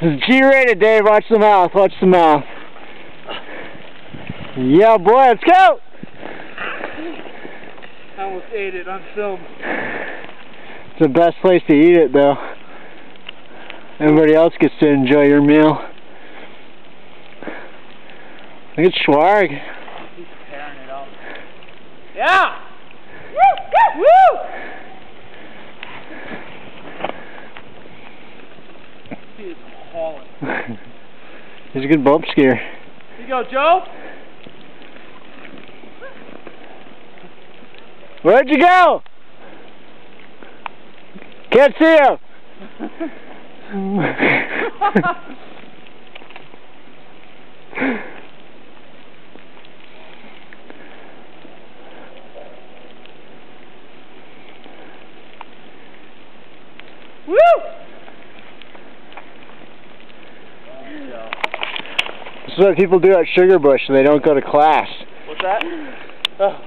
This is G-rated, Dave. Watch the mouth. Watch the mouth. Yeah, boy. Let's go. I almost ate it on film. It's the best place to eat it, though. Everybody else gets to enjoy your meal. Look at Schwarg. He's tearing it up. Yeah! Woo! Woo! He is hauling. He's a good bump skier. Here you go, Joe. Where'd you go? Can't see you. Woo! This is what people do at Sugar Bush. They don't go to class. What's that? Oh.